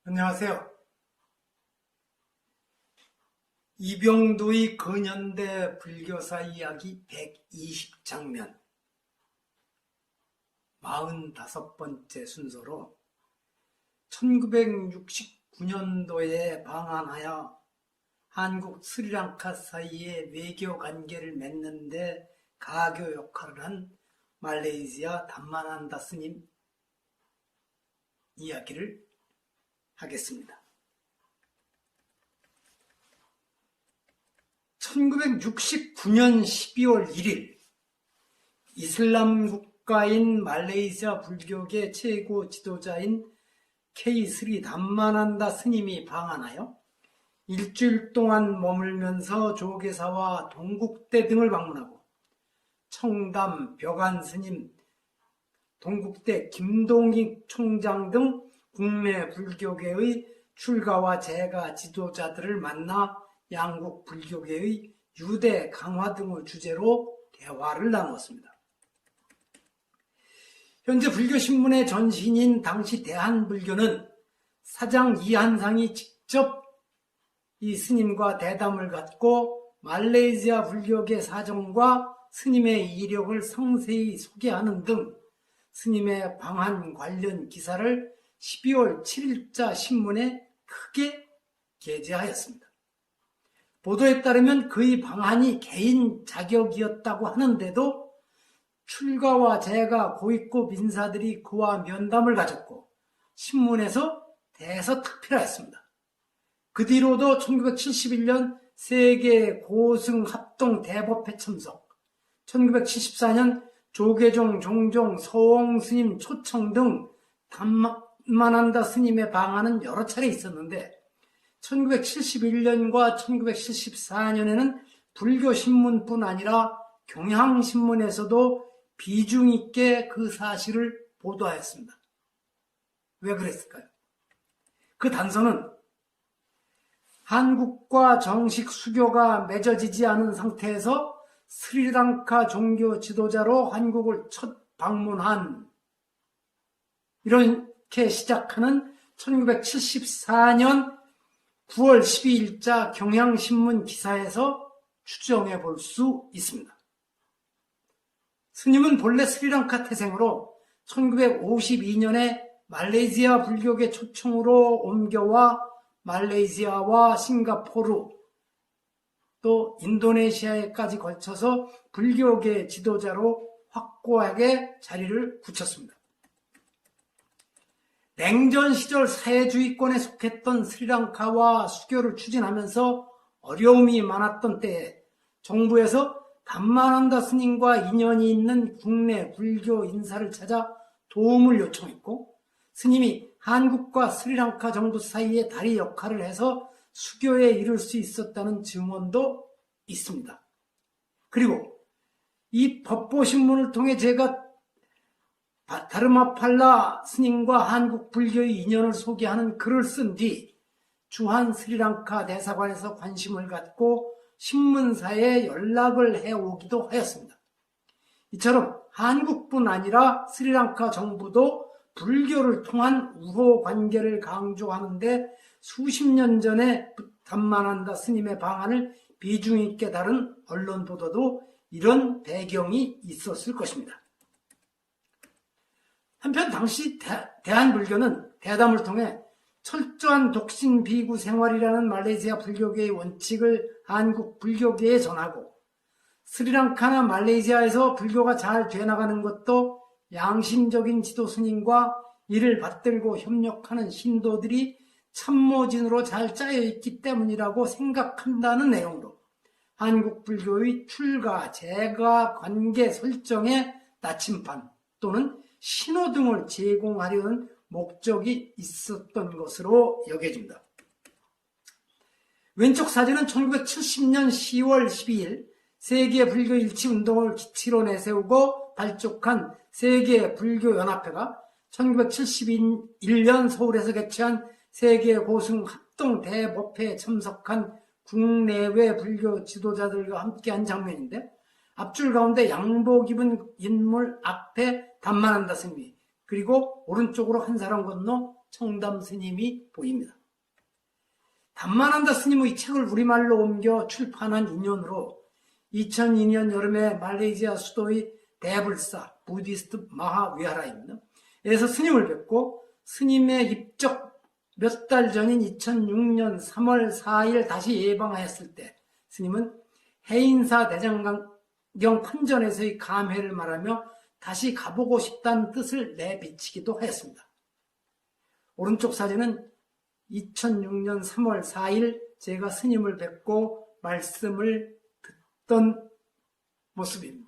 안녕하세요. 이병도의 근현대 불교사 이야기 120장면 45번째 순서로 1969년도에 방한하여 한국 스리랑카 사이에 외교 관계를 맺는 데 가교 역할을 한 말레이시아 담마난다 스님 이야기를 하겠습니다. 1969년 12월 1일 이슬람 국가인 말레이시아 불교계 최고 지도자인 K3 담마난다 스님이 방한하여 일주일 동안 머물면서 조계사와 동국대 등을 방문하고 청담, 벽안 스님, 동국대 김동익 총장 등 국내 불교계의 출가와 재가 지도자들을 만나 양국 불교계의 유대 강화 등을 주제로 대화를 나누었습니다. 현재 불교신문의 전신인 당시 대한불교는 사장 이한상이 직접 이 스님과 대담을 갖고 말레이시아 불교계 사정과 스님의 이력을 상세히 소개하는 등 스님의 방한 관련 기사를 12월 7일자 신문에 크게 게재하였습니다. 보도에 따르면 그의 방한이 개인 자격이었다고 하는데도 출가와 재가 고위급 인사들이 그와 면담을 가졌고 신문에서 대서특필하였습니다. 그 뒤로도 1971년 세계 고승 합동 대법회 참석, 1974년 조계종 종종 서홍 스님 초청 등 담마난다 스님의 방한은 여러 차례 있었는데 1971년과 1974년에는 불교신문뿐 아니라 경향신문에서도 비중 있게 그 사실을 보도하였습니다. 왜 그랬을까요? 그 단서는 한국과 정식 수교가 맺어지지 않은 상태에서 스리랑카 종교 지도자로 한국을 첫 방문한 이렇게 시작하는 1974년 9월 12일자 경향신문 기사에서 추정해 볼 수 있습니다. 스님은 본래 스리랑카 태생으로 1952년에 말레이시아 불교계 초청으로 옮겨와 말레이시아와 싱가포르 또 인도네시아에까지 걸쳐서 불교계 지도자로 확고하게 자리를 굳혔습니다. 냉전 시절 사회주의권에 속했던 스리랑카와 수교를 추진하면서 어려움이 많았던 때에 정부에서 담마난다 스님과 인연이 있는 국내 불교 인사를 찾아 도움을 요청했고 스님이 한국과 스리랑카 정부 사이에 다리 역할을 해서 수교에 이를 수 있었다는 증언도 있습니다. 그리고 이 법보신문을 통해 제가 다르마팔라 스님과 한국 불교의 인연을 소개하는 글을 쓴 뒤 주한 스리랑카 대사관에서 관심을 갖고 신문사에 연락을 해오기도 하였습니다. 이처럼 한국뿐 아니라 스리랑카 정부도 불교를 통한 우호 관계를 강조하는데 수십 년 전에 담마난다 스님의 방한을 비중 있게 다룬 언론 보도도 이런 배경이 있었을 것입니다. 한편 당시 대한불교는 대담을 통해 철저한 독신 비구 생활이라는 말레이시아 불교계의 원칙을 한국 불교계에 전하고 스리랑카나 말레이시아에서 불교가 잘 되나가는 것도 양심적인 지도 스님과 이를 받들고 협력하는 신도들이 참모진으로 잘 짜여 있기 때문이라고 생각한다는 내용으로 한국 불교의 출가, 재가 관계 설정의 나침반 또는 신호 등을 제공하려는 목적이 있었던 것으로 여겨집니다. 왼쪽 사진은 1970년 10월 12일 세계 불교 일치 운동을 기치로 내세우고 발족한 세계 불교연합회가 1971년 서울에서 개최한 세계 고승 합동 대법회에 참석한 국내외 불교 지도자들과 함께한 장면인데 앞줄 가운데 양복 입은 인물 앞에 담마난다 스님이 그리고 오른쪽으로 한 사람 건너 청담 스님이 보입니다. 담만한다 스님의 책을 우리말로 옮겨 출판한 인연으로 2002년 여름에 말레이시아 수도의 대불사 부디스트 마하위하라입니다. 에서 스님을 뵙고 스님의 입적 몇 달 전인 2006년 3월 4일 다시 예방하였을 때 스님은 해인사 대장경 판전에서의 감회를 말하며 다시 가보고 싶다는 뜻을 내비치기도 하였습니다. 오른쪽 사진은 2006년 3월 4일 제가 스님을 뵙고 말씀을 듣던 모습입니다.